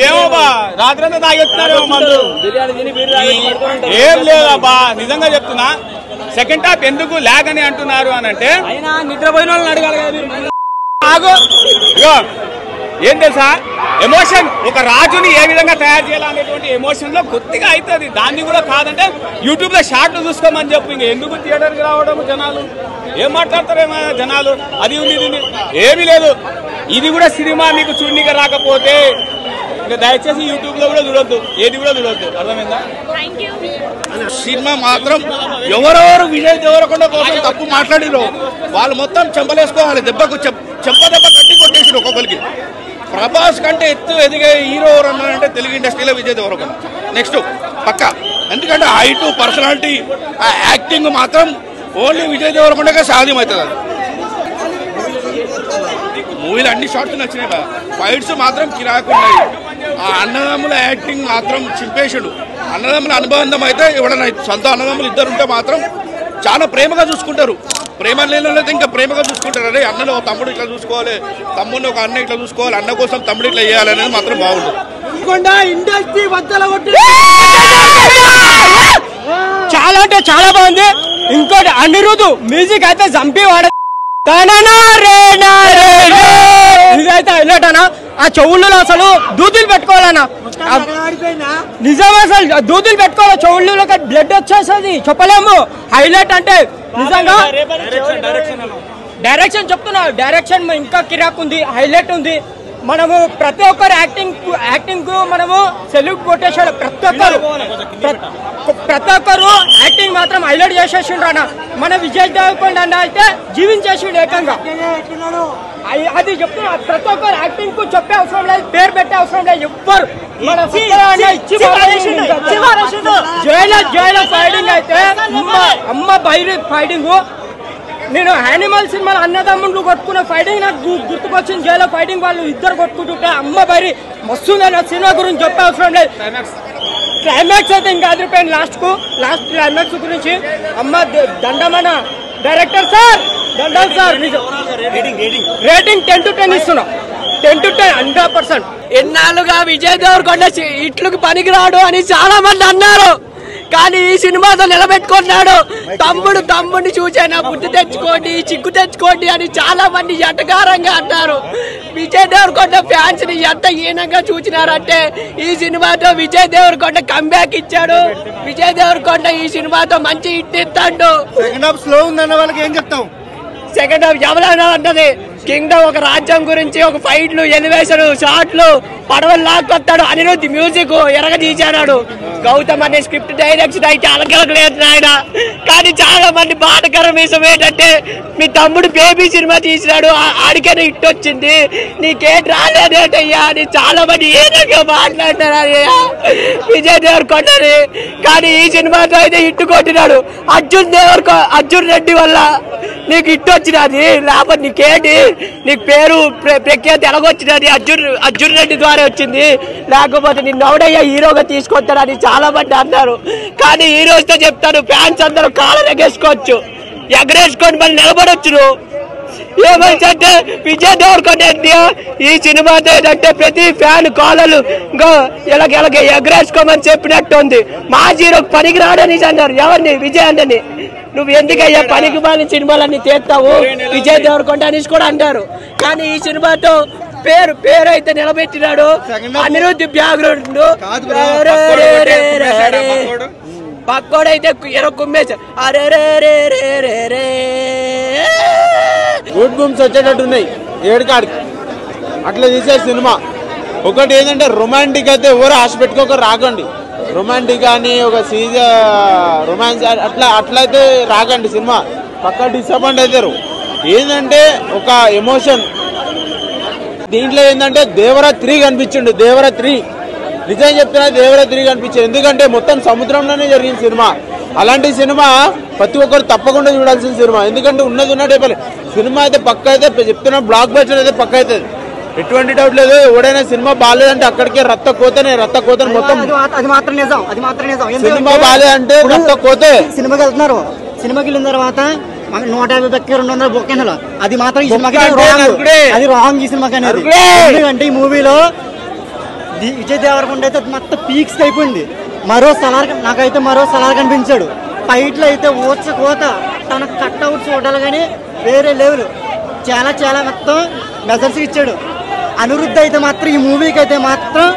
ఏమో బా రాత్రంతా తాగొచ్చున్నారేమో మందు ఏం లేదబ్బా నిజంగా చెప్తున్నా సెకండ్ హాఫ్ ఎందుకు లాగ్ అని అంటున్నారు అని అంటే నిద్రపోయిన వాళ్ళని అడగాలి కదా ఏం తెలుసా ఎమోషన్ ఒక రాజుని ఏ విధంగా తయారు చేయాలనేటువంటి ఎమోషన్ లో కొద్దిగా అవుతుంది దాన్ని కూడా కాదంటే యూట్యూబ్ లో షార్ట్లు చూసుకోమని చెప్పు ఇంక ఎందుకు థియేటర్కి రావడం జనాలు ఏం మాట్లాడతారేమో జనాలు అది ఉంది ఏమీ లేదు ఇది కూడా సినిమా మీకు చూడనిక రాకపోతే ఇంకా దయచేసి యూట్యూబ్ లో కూడా చూడొద్దు ఏది కూడా చూడొద్దు అర్థమైందా సినిమా మాత్రం ఎవరెవరు విజయ్ దేవరకొండ కోసం తప్పు మాట్లాడిరో వాళ్ళు మొత్తం చెంపలేసుకోవాలి దెబ్బకు చెంప దెబ్బ కట్టి కొట్టేసారు ఒక్కొక్కరికి ప్రభాస్ కంటే ఎదిగే హీరో ఎవరు అన్నారంటే తెలుగు ఇండస్ట్రీలో విజయ్ దేవరకొండ నెక్స్ట్ పక్క ఎందుకంటే హైట్ పర్సనాలిటీ ఆ యాక్టింగ్ మాత్రం ఓన్లీ విజయ్ దేవరకొండగా సాధ్యమవుతుంది అది మూవీలో అన్ని షార్ట్స్ నచ్చినాయి ఫైట్స్ మాత్రం కిరాకున్నాయి ఆ అన్నదమ్ముల యాక్టింగ్ మాత్రం చింపేశాడు అన్నదమ్ముల అనుబంధం అయితే ఎవడన్నా సొంత అన్నదమ్ములు ఇద్దరు ఉంటే మాత్రం చాలా ప్రేమగా చూసుకుంటారు ప్రేమ లేనైతే ఇంకా ప్రేమగా చూసుకుంటారు అరే అన్నలో తమ్ముడు ఇట్లా చూసుకోవాలి తమ్ముడిని ఒక అన్న ఇట్లా చూసుకోవాలి అన్న కోసం తమ్ముడు ఇట్లా చేయాలనేది మాత్రం బాగుంటుంది ఇండస్ట్రీ చాలా అంటే చాలా బాగుంది ఇంకోటి అనిరుద్ధు మ్యూజిక్ అయితే చంపి వాడ ఇదైతే హైలైట్ అన్న ఆ చెవుల్లో అసలు దూదులు పెట్టుకోవాలన్నా నిజమే అసలు దూదులు పెట్టుకోవాలి చెవుల్లో బ్లడ్ వచ్చేస్తుంది చెప్పలేము హైలైట్ అంటే నిజంగా డైరెక్షన్ చెప్తున్నా డైరెక్షన్ ఇంకా కిరాక్ ఉంది హైలైట్ ఉంది మనము ప్రతి ఒక్కరు యాక్టింగ్ మనము సెల్యూట్ కొట్టేసాడు ప్రతి ఒక్కరు యాక్టింగ్ మాత్రం హైలైట్ చేసేసిండ్రు అన్న మన విజయ్ దేవరకొండ అన్న అయితే జీవించేసిండు ఏకంగా అది చెప్తున్నా ప్రతి ఒక్కరు యాక్టింగ్ కు చెప్పే అవసరం లేదు పేరు పెట్టే అవసరం లేదు ఎవ్వరు మన జైల ఫైటింగ్ అయితే అమ్మ బైరి ఫైటింగ్ నేను యానిమల్ సినిమాలో అన్నదమ్ములు కొట్టుకున్న ఫైటింగ్ నాకు గుర్తుకొచ్చింది జైలో ఫైటింగ్ వాళ్ళు ఇద్దరు కొట్టుకుంటుంటే అమ్మ బైరి మస్తుందని సినిమా గురించి చెప్పే అవసరం లేదు క్లైమాక్స్ అయితే ఇంకా అదిరిపోయింది లాస్ట్ క్లైమాక్స్ గురించి అమ్మ దండమన డైరెక్టర్ సార్ దండం సార్ రేటింగ్ 10 to 10 ఇస్తున్నా 10 to 10 100%. ఎన్నాళ్ళుగా విజయ్ దేవరకొండ ఇట్లుకి పనికిరాడు అని చాలా మంది అన్నారు కానీ ఈ సినిమాతో నిలబెట్టుకున్నాడు తమ్ముడిని చూసైనా బుద్ధి తెచ్చుకోండి చిక్కు తెచ్చుకోండి అని చాలా మంది ఎటకారంగా అన్నారు విజయ్ దేవరకొండ ఫ్యాన్స్ ని ఎంత హీనంగా చూసినారంటే ఈ సినిమాతో విజయ్ దేవరకొండ కంబ్యాక్ ఇచ్చాడు విజయ్ దేవరకొండ ఈ సినిమాతో మంచి హిట్ ఇస్తాడు సెకండ్ హాఫ్ స్లో ఉందన్న వాళ్ళకి ఏం చెప్తాం సెకండ్ హాఫ్ ఎవరైనా అంటది కింగ్డమ్ ఒక రాజ్యం గురించి ఒక ఫైట్లు ఎలివేషన్ షాట్లు పడవలు లాక్కొస్తాడు అనిరుద్ధ్ మ్యూజిక్ ఎరగ తీశాడు గౌతమ్ అనే స్క్రిప్ట్ డైరెక్షన్ అయితే అలగలగలేదు ఆయన కానీ చాలా మంది బాధకరం విషయం ఏంటంటే మీ తమ్ముడు బేబీ సినిమా తీసినాడు ఆడికైనా హిట్ వచ్చింది నీకేం రాలేదేటయ్యా అని చాలా మంది ఏదైనా మాట్లాడినారు విజయ్ దేవరకొండని కానీ ఈ సినిమాతో అయితే హిట్ కొట్టినాడు అర్జున్ రెడ్డి వల్ల నీకు హిట్ వచ్చినది లేకపోతే నీకేంటి నీకు పేరు ప్రఖ్యాతి ఎలాగొచ్చినది అర్జున్ రెడ్డి ద్వారా వచ్చింది లేకపోతే నిన్ను ఎవడయ్యా హీరోగా తీసుకొస్తాడని చాలా మంది అన్నారు కానీ ఈ రోజుతో చెప్తాను ఫ్యాన్స్ అందరూ కాళ్ళ ఎగేసుకోవచ్చు ఎగరేసుకొని మళ్ళీ నిలబడొచ్చు ఏమంటే విజయ్ దేవరకొండ ఈ సినిమాతో ఏంటంటే ప్రతి ఫ్యాన్ కాలలు ఇలాగ ఎగరేసుకోమని చెప్పినట్టు ఉంది మా హీరోకి పనికి రాడని అన్నారు ఎవరిని విజయ్ అన్నని నువ్వు ఎందుకయ్యా పనికి మాని సినిమాలన్నీ తీస్తావు విజయ్ దేవరకొండ అనేసి కూడా అంటారు కానీ ఈ సినిమాతో పేరు అయితే నిలబెట్టినాడు అనిరుద్ధ్ బ్యాక్గ్రౌండ్ పక్కోడైతే కుమ్మేసా అరే గూడ్ బూమ్స్ వచ్చేటట్టున్నాయి ఏడుకాడికి అట్లా తీసే సినిమా ఒకటి ఏంటంటే రొమాంటిక్ అయితే ఎవరు ఆశ పెట్టుకోక రాకండి రొమాంటిక్ కానీ ఒక రొమాన్స్ అట్లయితే రాకండి సినిమా పక్కా డిసప్పాయింట్ అవుతారు ఏంటంటే ఒక ఎమోషన్ దీంట్లో ఏంటంటే దేవరా 3 కనిపించిండు దేవరా 3 నిజం చెప్తున్నా దేవరా 3 కనిపించింది ఎందుకంటే మొత్తం సముద్రంలోనే జరిగిన సినిమా అలాంటి సినిమా ప్రతి ఒక్కరు తప్పకుండా చూడాల్సిన సినిమా ఎందుకంటే ఉన్నట్టే సినిమా అయితే పక్క అయితే చెప్తున్నా బ్లాక్ బస్టర్ అయితే పక్క అవుతుంది ఎటువంటి డౌట్ లేదు ఎవడైనా సినిమా బాగాలేదంటే అక్కడికే రక్త కోతనే మొత్తం అది మాత్రం నిజం సినిమా బాగాలేదంటే రక్త కోతే సినిమాకి వెళ్తున్నారు సినిమాకి వెళ్ళిన తర్వాత 150 బొక్కే 200 బొక్కేనలో అది మాత్రం ఈ సినిమాకి అది రాంగ్ ఈ సినిమాకి అనేది ఎందుకంటే ఈ మూవీలో విజయ్ దేవరకొండ అయితే మొత్తం పీక్స్ అయిపోయింది. నాకైతే మరో సలార్ కనిపించాడు. ఫైట్లో అయితే కోత తన కట్అవుట్ చూడాలి కానీ వేరే లెవెల్, చాలా మొత్తం మెజర్స్ ఇచ్చాడు. అనిరుద్ధ్ అయితే మాత్రం ఈ మూవీకి అయితే మాత్రం